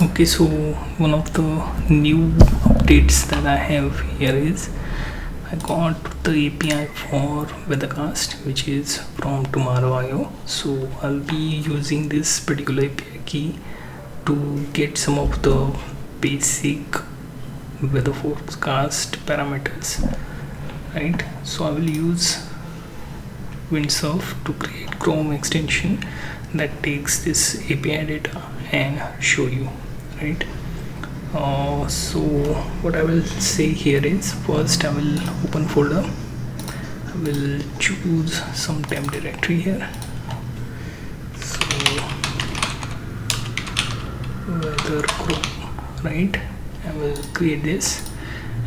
Okay, so one of the new updates that I have here is I got the API for Weathercast, which is from tomorrow.io. So I'll be using this particular API key to get some of the basic weather forecast parameters, right? So I will use Windsurf to create Chrome extension that takes this API data and show you, right? So what I will say here is, first I will open folder. I will choose some temp directory here. So weather Chrome, right? I will create this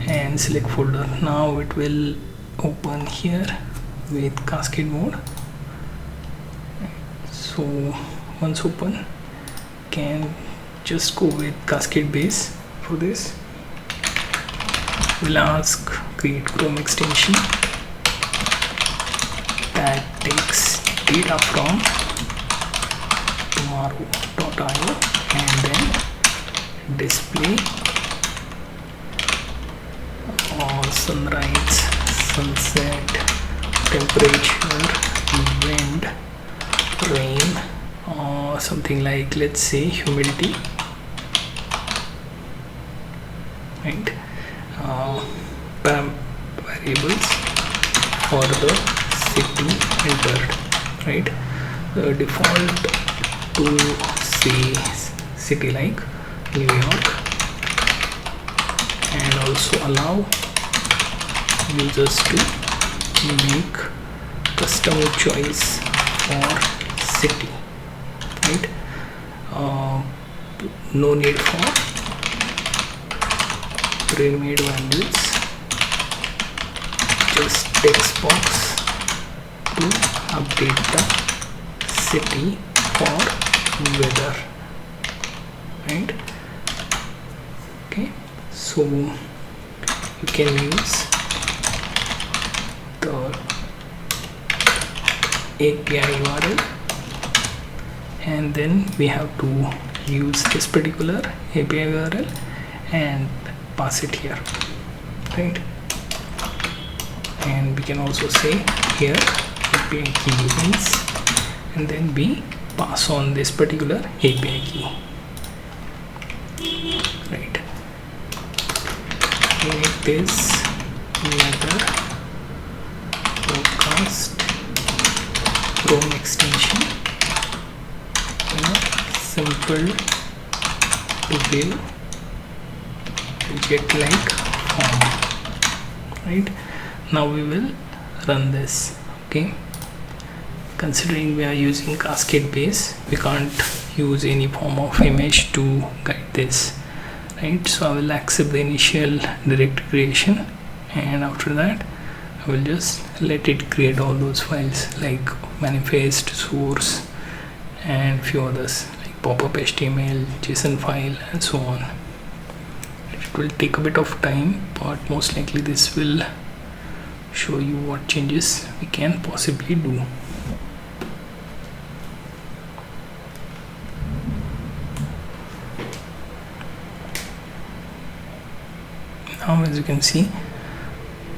and select folder. Now it will open here with cascade mode. So once open, can just go with cascade base. For this we'll ask create Chrome extension that takes data from tomorrow.io and then display sunrise, sunset, temperature, wind, rain, or something like, let's say, humidity, right? Variables for the city entered, right? The default to say city like New York, and also allow users to make custom choice for city, right? No need for pre-made values, just text box to update the city for weather, right? Okay, so you can use the API URL, and then we have to use this particular API URL and pass it here, right? And we can also say here API key is, and then we pass on this particular API key, right? Make this weather forecast Chrome extension, simple to build, get like form, right? Now we will run this. Okay, considering we are using cascade base, we can't use any form of image to guide this, right? So I will accept the initial direct creation, and after that I will just let it create all those files like manifest, source, and few others like pop-up HTML, JSON file, and so on. It will take a bit of time, but most likely this will show you what changes we can possibly do. Now as you can see,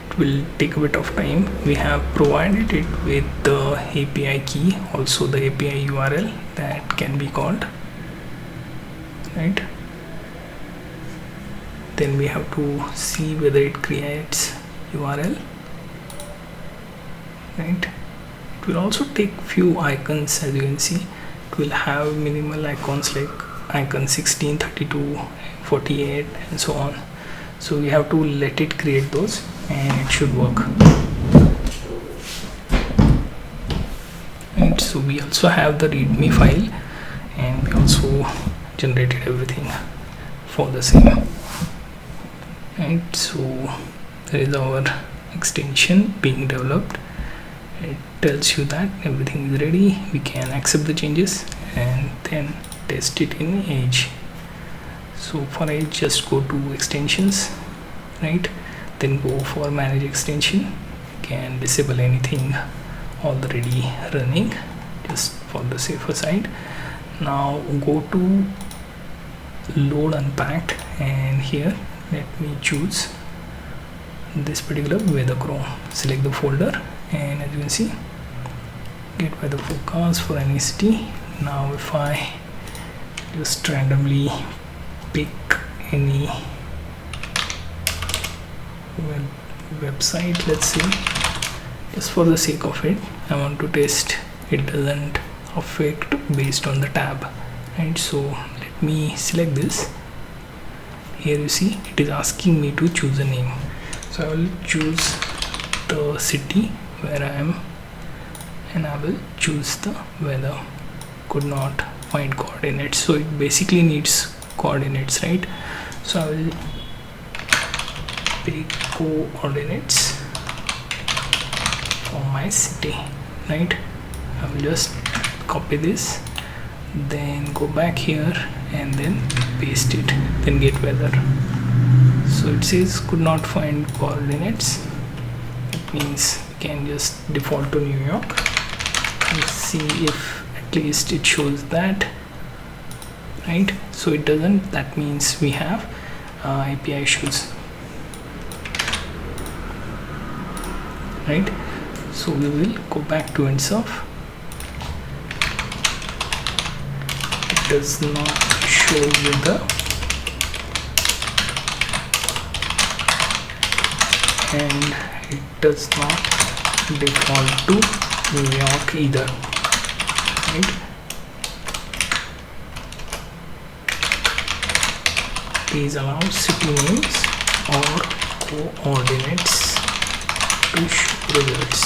it will take a bit of time. We have provided it with the API key, also the API URL that can be called, right? Then we have to see whether it creates URL, right? It will also take few icons. As you can see, it will have minimal icons like icon 16, 32, 48, and so on. So we have to let it create those, and it should work. And so we also have the readme file, and we also generated everything for the same, right? So there is our extension being developed. It tells you that everything is ready. We can accept the changes and then test it in Edge. So for Edge, just go to extensions, right? Then go for manage extension. You can disable anything already running just for the safer side. Now go to load unpacked, and here let me choose this particular weather chrome. Select the folder, and as you can see, get weather forecast for any city. Now if I just randomly pick any website, let's see, just for the sake of it, I want to test it doesn't affect based on the tab, right? So let me select this. Here you see it is asking me to choose a name, so I will choose the city where I am, and I will choose the weather. Could not find coordinates, so it basically needs coordinates, right? So I will pick coordinates for my city, right? I will just copy this, then go back here and then paste it, then get weather. So it says could not find coordinates. It means we can just default to New York. Let's see if at least it shows that, right? So it doesn't. That means we have API issues, right? So we will go back to InSurf. It does not show weather, and it does not default to New York either, right? Please allow city names or coordinates to show results,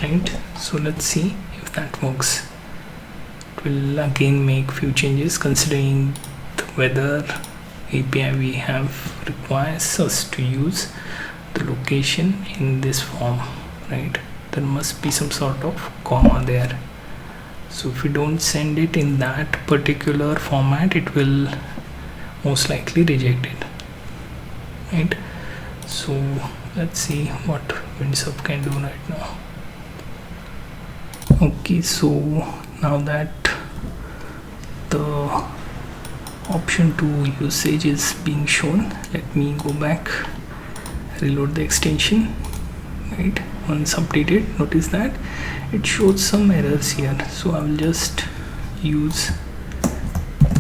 right? So let's see if that works. It will again make few changes considering the weather API we have requires us to use the location in this form, right? There must be some sort of comma there. So if we don't send it in that particular format, it will most likely reject it, right? So let's see what WindSurf can do right now. Okay, so now that the option to usage is being shown, let me go back, reload the extension, right? Once updated, notice that it shows some errors here, so I will just use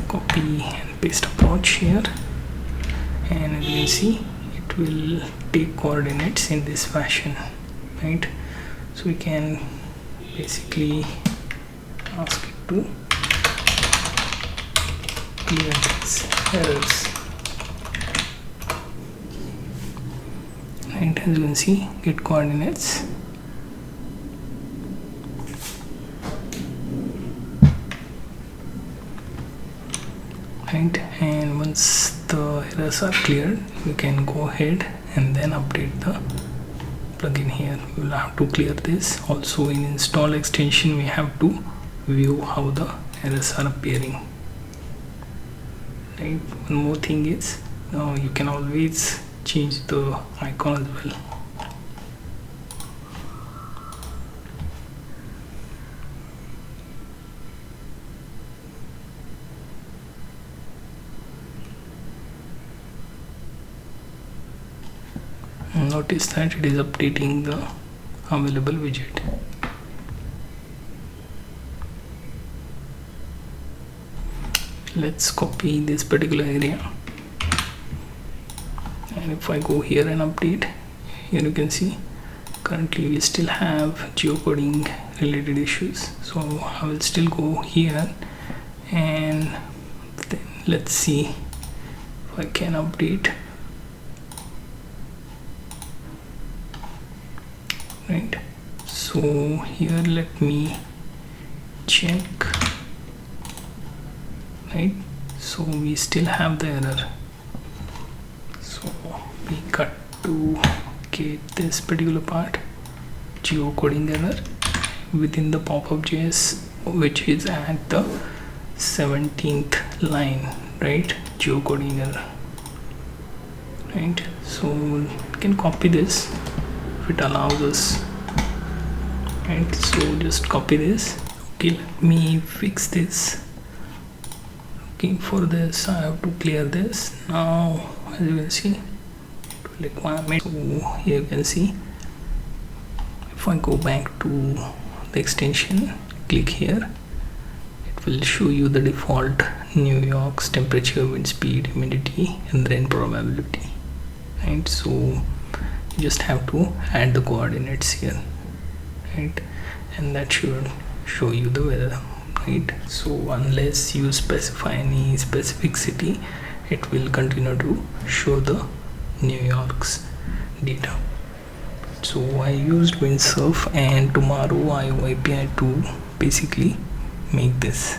copy and paste approach here, and as you can see it will take coordinates in this fashion, right? So we can basically ask it to clear these errors, and as you can see, get coordinates. Right, and once the errors are cleared, we can go ahead and then update the plugin here. We will have to clear this. Also in install extension, we have to view how the errors are appearing. Right. One more thing is, you can always change the icon as well. Notice that it is updating the available widget. Let's copy this particular area, and if I go here and update, here you can see currently we still have geocoding related issues. So I will still go here, and then let's see if I can update. Right, so here let me check, right? So we still have the error, so we cut to get this particular part, geocoding error within the pop-up.js, which is at the 17th line, right? Geocoding error, right? So we can copy this if it allows us, right? So just copy this. Okay, let me fix this. Okay, for this I have to clear this. Now as you can see, requirement, so here you can see, if I go back to the extension, click here, it will show you the default New York's temperature, wind speed, humidity and rain probability, right? So you just have to add the coordinates here, right? And that should show you the weather, right? So unless you specify any specific city, it will continue to show the New York's data. So I used Windsurf and Tomorrow IO API to basically make this.